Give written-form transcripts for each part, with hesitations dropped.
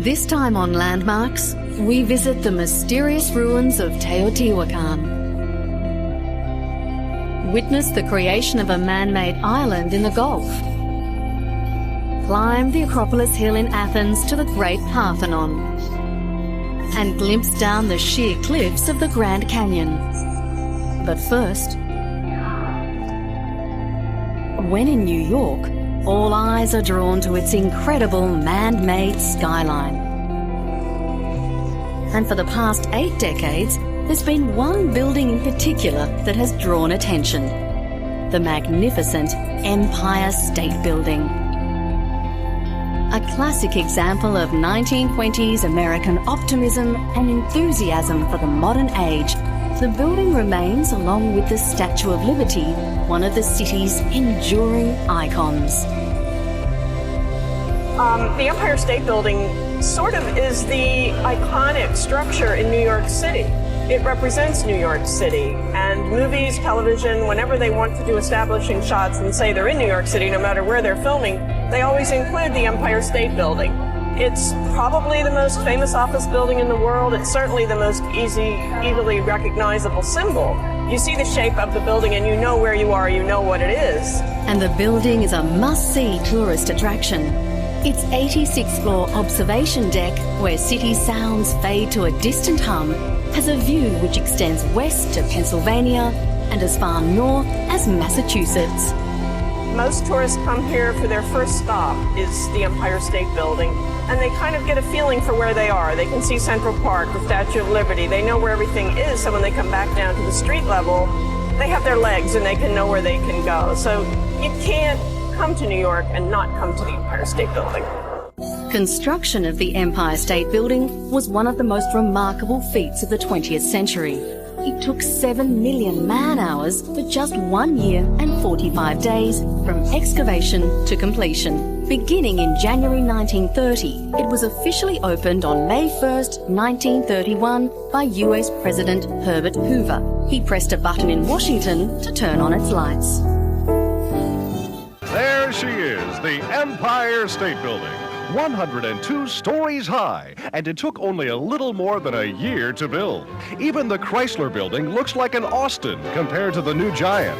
This time on Landmarks, we visit the mysterious ruins of Teotihuacan. Witness the creation of a man-made island in the Gulf. Climb the Acropolis Hill in Athens to the Great Parthenon. And glimpse down the sheer cliffs of the Grand Canyon. But first, when in New York, all eyes are drawn to its incredible man-made skyline. And for the past 8 decades, there's been one building in particular that has drawn attention: the magnificent Empire State Building. A classic example of 1920s American optimism and enthusiasm for the modern age, the building remains, along with the Statue of Liberty, one of the city's enduring icons. The Empire State Building sort of is the iconic structure in New York City. It represents New York City, and movies, television, whenever they want to do establishing shots and say they're in New York City, no matter where they're filming, they always include the Empire State Building. It's probably the most famous office building in the world. It's certainly the most easily recognizable symbol. You see the shape of the building and you know where you are, you know what it is. And the building is a must-see tourist attraction. Its 86th floor observation deck, where city sounds fade to a distant hum, has a view which extends west to Pennsylvania and as far north as Massachusetts. Most tourists come here for their first stop is the Empire State Building, and they kind of get a feeling for where they are. They can see Central Park, the Statue of Liberty. They know where everything is, so when they come back down to the street level, they have their legs and they can know where they can go. So you can't come to New York and not come to the Empire State Building. Construction of the Empire State Building was one of the most remarkable feats of the 20th century. It took 7 million man-hours for just 1 year and 45 days from excavation to completion. Beginning in January 1930, it was officially opened on May 1st, 1931 by US President Herbert Hoover. He pressed a button in Washington to turn on its lights. There she is, the Empire State Building. 102 stories high, and it took only a little more than a year to build. Even the Chrysler Building looks like an Austin compared to the new giant.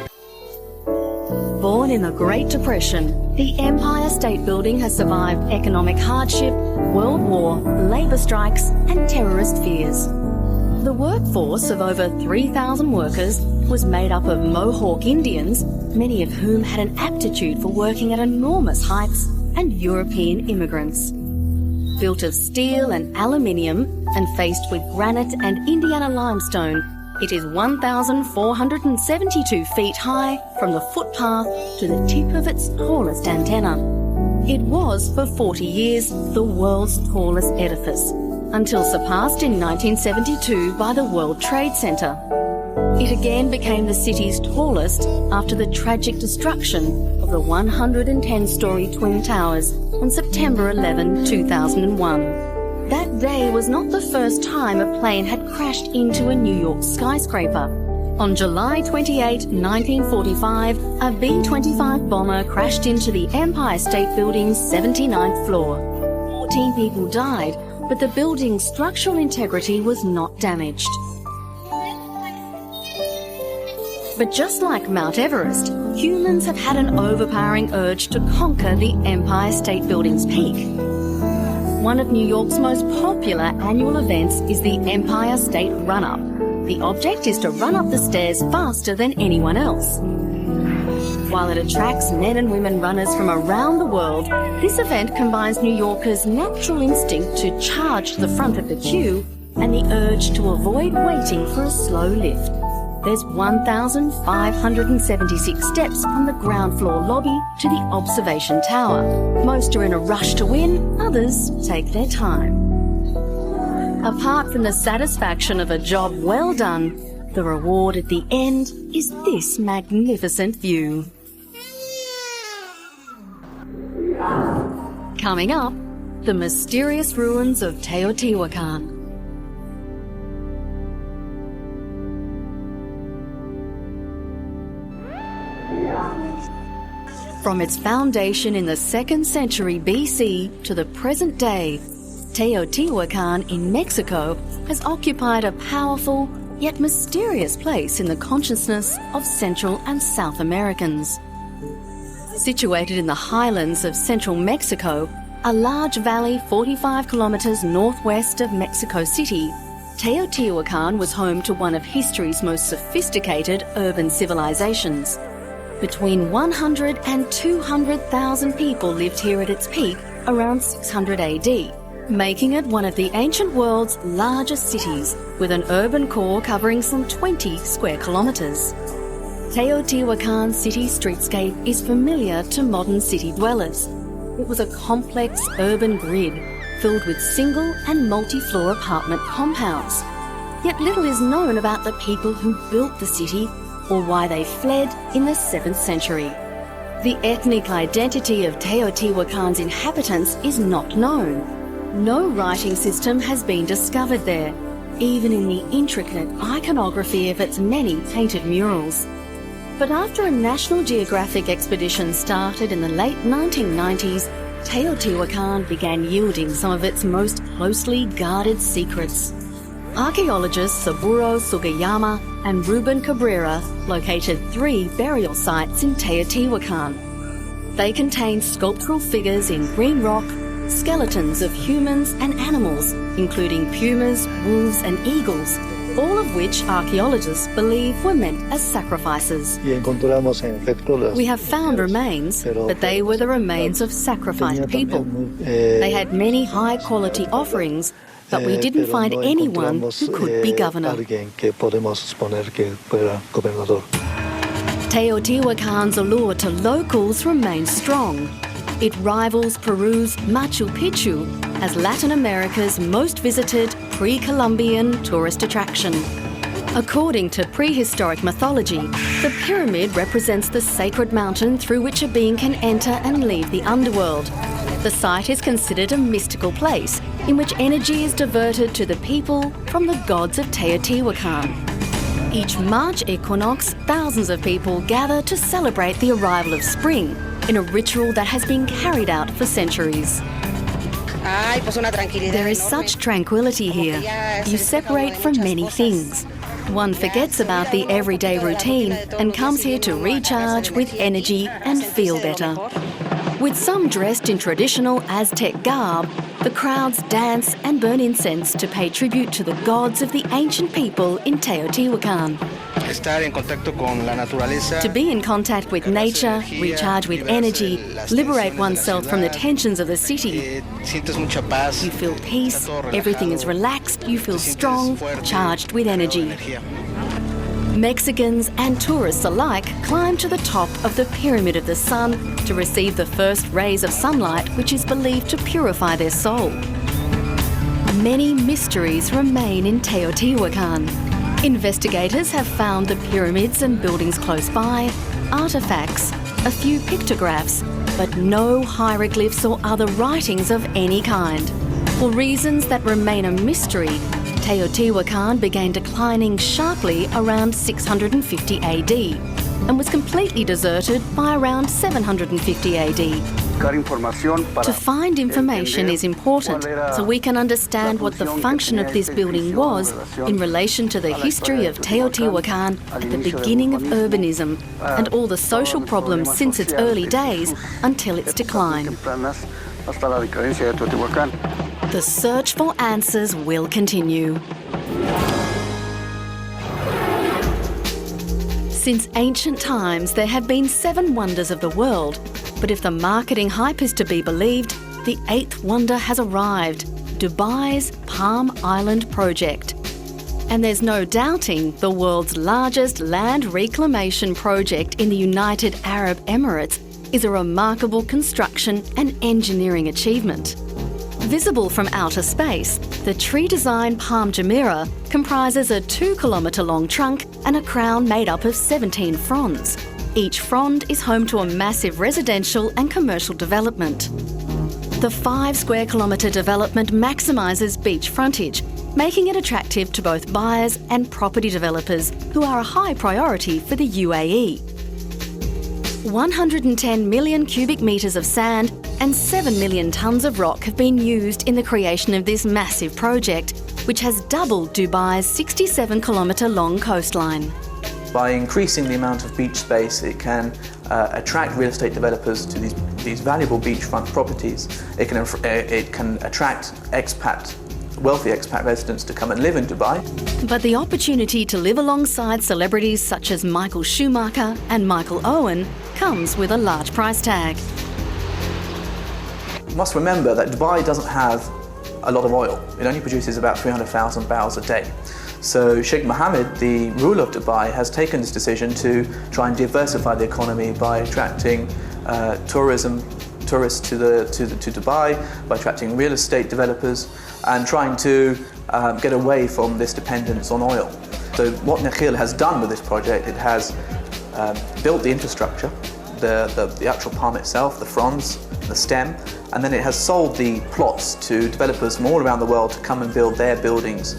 Born in the Great Depression, the Empire State Building has survived economic hardship, World War, labor strikes, and terrorist fears. The workforce of over 3,000 workers was made up of Mohawk Indians, many of whom had an aptitude for working at enormous heights, and European immigrants. Built of steel and aluminium and faced with granite and Indiana limestone, it is 1,472 feet high from the footpath to the tip of its tallest antenna. It was, for 40 years, the world's tallest edifice, until surpassed in 1972 by the World Trade Center. It again became the city's tallest after the tragic destruction of the 110-story Twin Towers on September 11, 2001. That day was not the first time a plane had crashed into a New York skyscraper. On July 28, 1945, a B-25 bomber crashed into the Empire State Building's 79th floor. 14 people died, but the building's structural integrity was not damaged. But just like Mount Everest, humans have had an overpowering urge to conquer the Empire State Building's peak. One of New York's most popular annual events is the Empire State Run-Up. The object is to run up the stairs faster than anyone else. While it attracts men and women runners from around the world, this event combines New Yorkers' natural instinct to charge to the front of the queue and the urge to avoid waiting for a slow lift. There's 1,576 steps from the ground floor lobby to the observation tower. Most are in a rush to win, others take their time. Apart from the satisfaction of a job well done, the reward at the end is this magnificent view. Coming up, the mysterious ruins of Teotihuacan. From its foundation in the 2nd century BC to the present day, Teotihuacan in Mexico has occupied a powerful yet mysterious place in the consciousness of Central and South Americans. Situated in the highlands of central Mexico, a large valley 45 kilometres northwest of Mexico City, Teotihuacan was home to one of history's most sophisticated urban civilizations. Between 100 and 200,000 people lived here at its peak around 600 AD, making it one of the ancient world's largest cities, with an urban core covering some 20 square kilometres. Teotihuacan's city streetscape is familiar to modern city dwellers. It was a complex urban grid filled with single and multi-floor apartment compounds. Yet little is known about the people who built the city or why they fled in the 7th century. The ethnic identity of Teotihuacan's inhabitants is not known. No writing system has been discovered there, even in the intricate iconography of its many painted murals. But after a National Geographic expedition started in the late 1990s, Teotihuacan began yielding some of its most closely guarded secrets. Archaeologists Saburo Sugiyama and Ruben Cabrera located 3 burial sites in Teotihuacan. They contain sculptural figures in green rock, skeletons of humans and animals, including pumas, wolves and eagles, all of which archaeologists believe were meant as sacrifices. We have found remains, but they were the remains of sacrificed people. They had many high-quality offerings, but we didn't find anyone who could be governor. Teotihuacan's allure to locals remains strong. It rivals Peru's Machu Picchu as Latin America's most visited pre-Columbian tourist attraction. According to prehistoric mythology, the pyramid represents the sacred mountain through which a being can enter and leave the underworld. The site is considered a mystical place in which energy is diverted to the people from the gods of Teotihuacan. Each March equinox, thousands of people gather to celebrate the arrival of spring in a ritual that has been carried out for centuries. There is such tranquility here. You separate from many things. One forgets about the everyday routine and comes here to recharge with energy and feel better. With some dressed in traditional Aztec garb, the crowds dance and burn incense to pay tribute to the gods of the ancient people in Teotihuacan. To be in contact with nature, recharge with energy, liberate oneself from the tensions of the city. You feel peace, everything is relaxed, you feel strong, charged with energy. Mexicans and tourists alike climb to the top of the Pyramid of the Sun to receive the first rays of sunlight, which is believed to purify their soul. Many mysteries remain in Teotihuacan. Investigators have found the pyramids and buildings close by, artefacts, a few pictographs, but no hieroglyphs or other writings of any kind. For reasons that remain a mystery, Teotihuacan began declining sharply around 650 AD and was completely deserted by around 750 AD. To find information is important so we can understand what the function of this building was in relation to the history of Teotihuacan at the beginning of urbanism and all the social problems since its early days until its decline. The search for answers will continue. Since ancient times, there have been 7 wonders of the world, but if the marketing hype is to be believed, the 8th wonder has arrived, Dubai's Palm Island project. And there's no doubting the world's largest land reclamation project in the United Arab Emirates is a remarkable construction and engineering achievement. Visible from outer space, the tree-designed Palm Jumeirah comprises a 2-kilometre-long trunk and a crown made up of 17 fronds. Each frond is home to a massive residential and commercial development. The 5-square-kilometre development maximises beach frontage, making it attractive to both buyers and property developers, who are a high priority for the UAE. 110 million cubic metres of sand and 7 million tonnes of rock have been used in the creation of this massive project, which has doubled Dubai's 67-kilometre long coastline. By increasing the amount of beach space, it can attract real estate developers to these valuable beachfront properties. It can attract wealthy expat residents to come and live in Dubai. But the opportunity to live alongside celebrities such as Michael Schumacher and Michael Owen comes with a large price tag. You must remember that Dubai doesn't have a lot of oil. It only produces about 300,000 barrels a day. So Sheikh Mohammed, the ruler of Dubai, has taken this decision to try and diversify the economy by attracting tourists to Dubai, by attracting real estate developers and trying to get away from this dependence on oil. So what Nakheel has done with this project, it has built the infrastructure, the actual palm itself, the fronds, the stem, and then it has sold the plots to developers from all around the world to come and build their buildings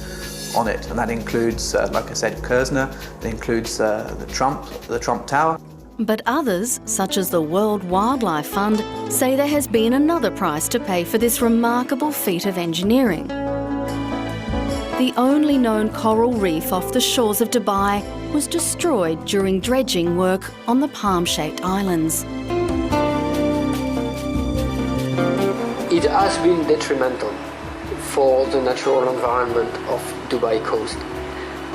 on it. And that includes, like I said, Kerzner, it includes the Trump Tower. But others, such as the World Wildlife Fund, say there has been another price to pay for this remarkable feat of engineering. The only known coral reef off the shores of Dubai was destroyed during dredging work on the palm-shaped islands. It has been detrimental for the natural environment of Dubai coast,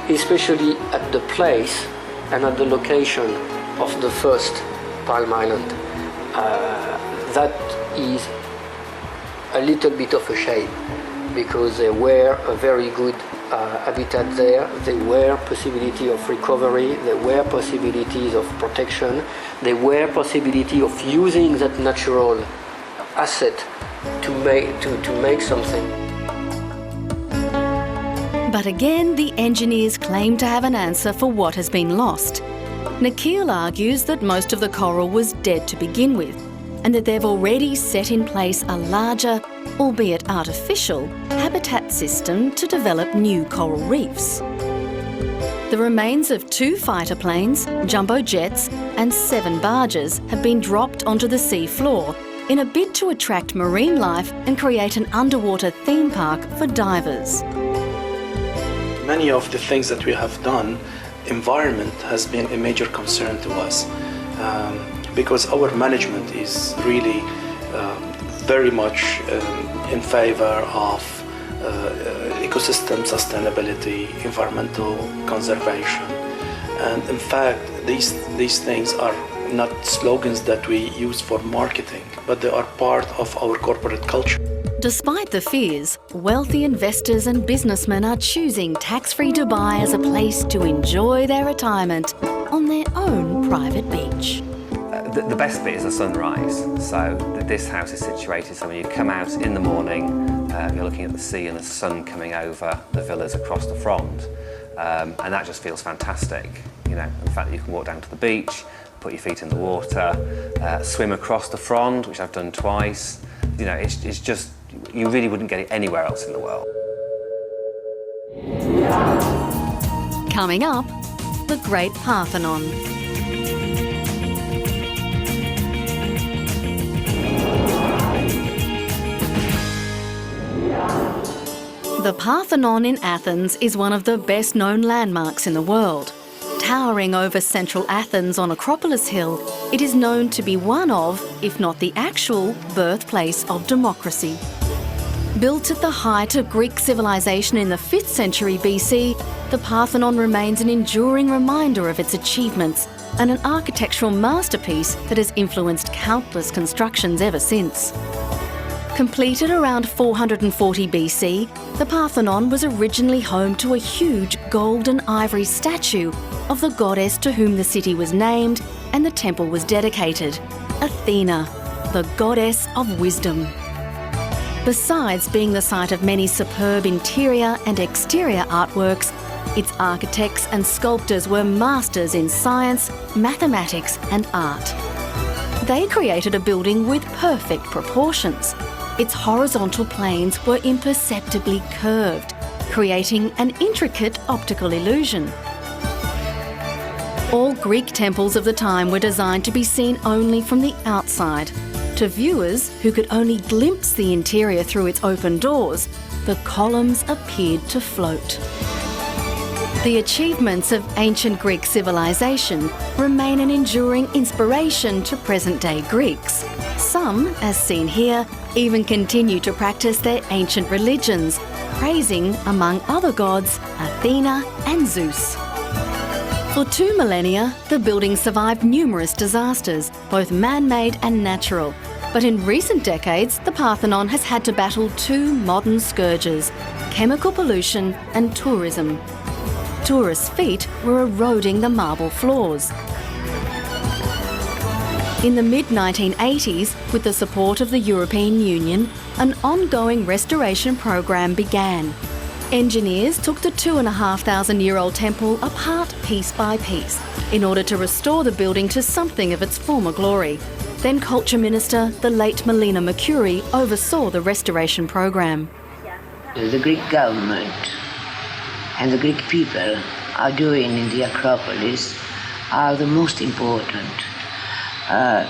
especially at the place and at the location of the first Palm Island. That is a little bit of a shame, because there were a very good habitat there, there were possibility of recovery, there were possibilities of protection, there were possibility of using that natural asset to make something. But again, the engineers claim to have an answer for what has been lost. Nakheel argues that most of the coral was dead to begin with, and that they've already set in place a larger, albeit artificial, habitat system to develop new coral reefs. The remains of 2 fighter planes, jumbo jets and 7 barges have been dropped onto the sea floor in a bid to attract marine life and create an underwater theme park for divers. Many of the things that we have done, environment has been a major concern to us, because our management is really very much in favor of ecosystem sustainability, environmental conservation. And in fact, these things are not slogans that we use for marketing, but they are part of our corporate culture. Despite the fears, wealthy investors and businessmen are choosing tax-free Dubai as a place to enjoy their retirement on their own private beach. The best bit is the sunrise. So this house is situated so when you come out in the morning, you're looking at the sea and the sun coming over the villas across the front, and that just feels fantastic. You know, the fact that you can walk down to the beach, put your feet in the water, swim across the front, which I've done twice. You know, it's just, you really wouldn't get it anywhere else in the world. Coming up, the Great Parthenon. The Parthenon in Athens is one of the best-known landmarks in the world. Towering over central Athens on Acropolis Hill, it is known to be one of, if not the actual, birthplace of democracy. Built at the height of Greek civilization in the 5th century BC, the Parthenon remains an enduring reminder of its achievements and an architectural masterpiece that has influenced countless constructions ever since. Completed around 440 BC, the Parthenon was originally home to a huge gold and ivory statue of the goddess to whom the city was named and the temple was dedicated, Athena, the goddess of wisdom. Besides being the site of many superb interior and exterior artworks, its architects and sculptors were masters in science, mathematics and art. They created a building with perfect proportions. Its horizontal planes were imperceptibly curved, creating an intricate optical illusion. All Greek temples of the time were designed to be seen only from the outside. To viewers who could only glimpse the interior through its open doors, the columns appeared to float. The achievements of ancient Greek civilization remain an enduring inspiration to present-day Greeks. Some, as seen here, even continue to practice their ancient religions, praising, among other gods, Athena and Zeus. For 2 millennia, the building survived numerous disasters, both man-made and natural. But in recent decades, the Parthenon has had to battle 2 modern scourges: chemical pollution and tourism. Tourists' feet were eroding the marble floors. In the mid-1980s, with the support of the European Union, an ongoing restoration program began. Engineers took the 2,500-year-old temple apart piece by piece in order to restore the building to something of its former glory. Then Culture Minister, the late Melina Mercouri, oversaw the restoration program. The Greek government and the Greek people are doing in the Acropolis are the most important.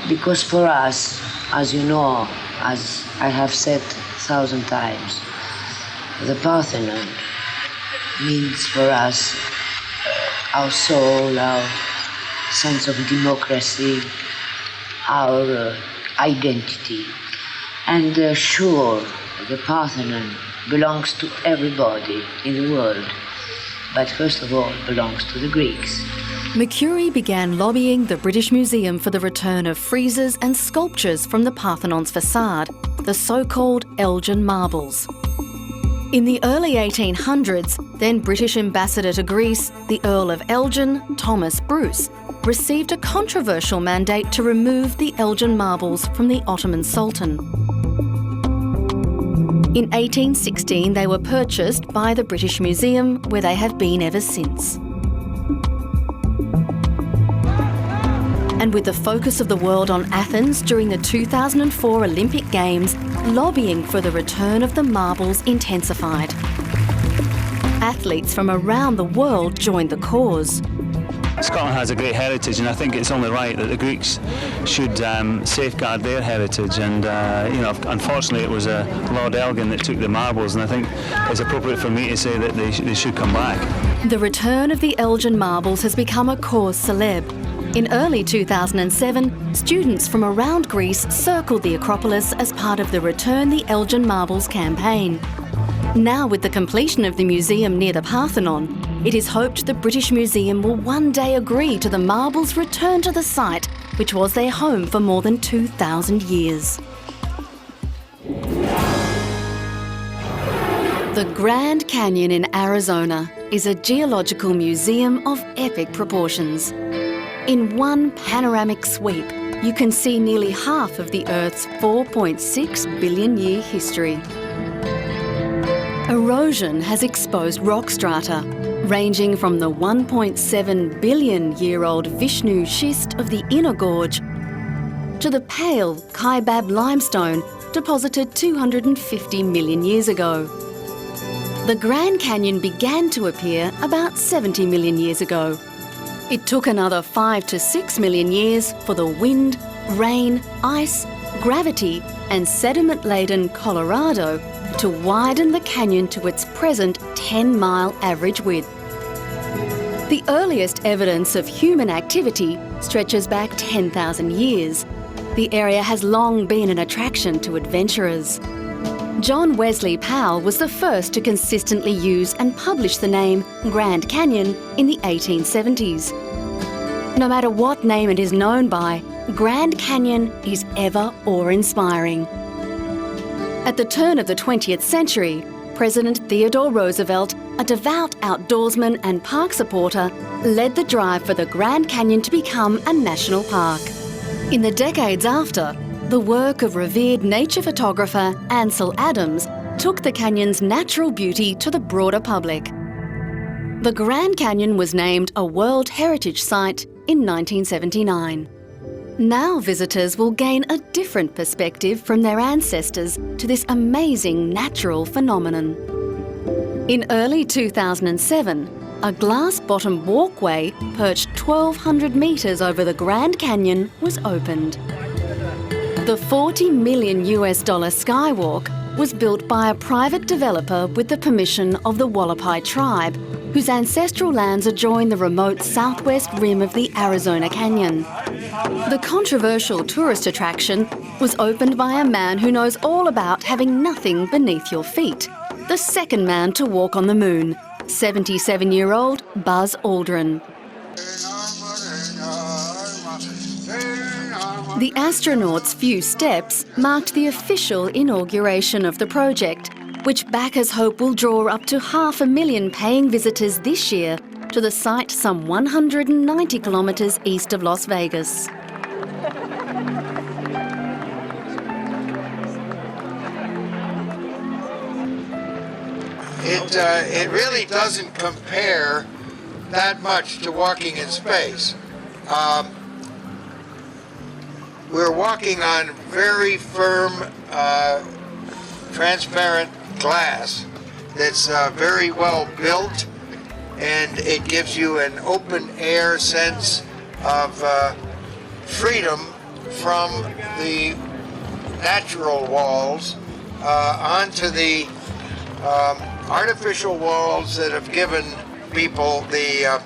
Because for us, as you know, as I have said 1,000 times, the Parthenon means for us our soul, our sense of democracy, our identity. And sure, the Parthenon belongs to everybody in the world, but first of all belongs to the Greeks. Mercouri began lobbying the British Museum for the return of friezes and sculptures from the Parthenon's facade, the so-called Elgin marbles. In the early 1800s, then British ambassador to Greece, the Earl of Elgin, Thomas Bruce, received a controversial mandate to remove the Elgin marbles from the Ottoman Sultan. In 1816, they were purchased by the British Museum, where they have been ever since. And with the focus of the world on Athens during the 2004 Olympic Games, lobbying for the return of the marbles intensified. Athletes from around the world joined the cause. Scotland has a great heritage, and I think it's only right that the Greeks should safeguard their heritage. And unfortunately, it was Lord Elgin that took the marbles, and I think it's appropriate for me to say that they should come back. The return of the Elgin marbles has become a cause célèbre. In early 2007, students from around Greece circled the Acropolis as part of the Return the Elgin Marbles campaign. Now, with the completion of the museum near the Parthenon, it is hoped the British Museum will one day agree to the marbles' return to the site, which was their home for more than 2,000 years. The Grand Canyon in Arizona is a geological museum of epic proportions. In one panoramic sweep, you can see nearly half of the Earth's 4.6 billion year history. Erosion has exposed rock strata, ranging from the 1.7 billion year old Vishnu schist of the Inner Gorge to the pale Kaibab limestone deposited 250 million years ago. The Grand Canyon began to appear about 70 million years ago. It took another 5 to 6 million years for the wind, rain, ice, gravity and sediment-laden Colorado to widen the canyon to its present 10-mile average width. The earliest evidence of human activity stretches back 10,000 years. The area has long been an attraction to adventurers. John Wesley Powell was the first to consistently use and publish the name Grand Canyon in the 1870s. No matter what name it is known by, Grand Canyon is ever awe-inspiring. At the turn of the 20th century, President Theodore Roosevelt, a devout outdoorsman and park supporter, led the drive for the Grand Canyon to become a national park. In the decades after, the work of revered nature photographer Ansel Adams took the canyon's natural beauty to the broader public. The Grand Canyon was named a World Heritage Site in 1979. Now visitors will gain a different perspective from their ancestors to this amazing natural phenomenon. In early 2007, a glass-bottomed walkway perched 1,200 metres over the Grand Canyon was opened. The $40 million Skywalk was built by a private developer with the permission of the Wallapai tribe, whose ancestral lands adjoin the remote southwest rim of the Arizona Canyon. The controversial tourist attraction was opened by a man who knows all about having nothing beneath your feet. The second man to walk on the moon, 77-year-old Buzz Aldrin. The astronaut's few steps marked the official inauguration of the project, which backers hope will draw up to 500,000 paying visitors this year to the site some 190 kilometres east of Las Vegas. It really doesn't compare that much to walking in space. We're walking on very firm, transparent glass that's very well built, and it gives you an open air sense of freedom from the natural walls onto the artificial walls that have given people the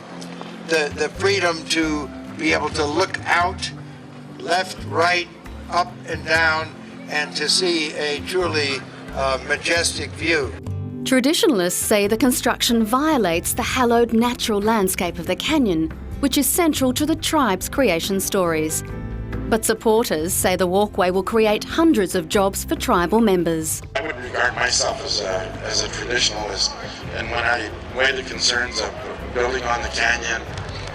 freedom to be able to look out left, right, up and down, and to see a truly majestic view. Traditionalists say the construction violates the hallowed natural landscape of the canyon, which is central to the tribe's creation stories. But supporters say the walkway will create hundreds of jobs for tribal members. I would regard myself as a traditionalist, and when I weigh the concerns of building on the canyon,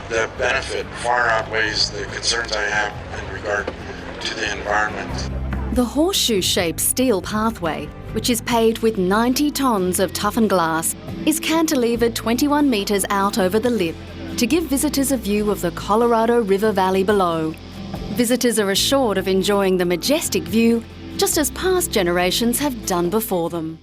the benefit far outweighs the concerns I have in regard to the environment. The horseshoe-shaped steel pathway, which is paved with 90 tonnes of toughened glass, is cantilevered 21 metres out over the lip to give visitors a view of the Colorado River Valley below. Visitors are assured of enjoying the majestic view, just as past generations have done before them.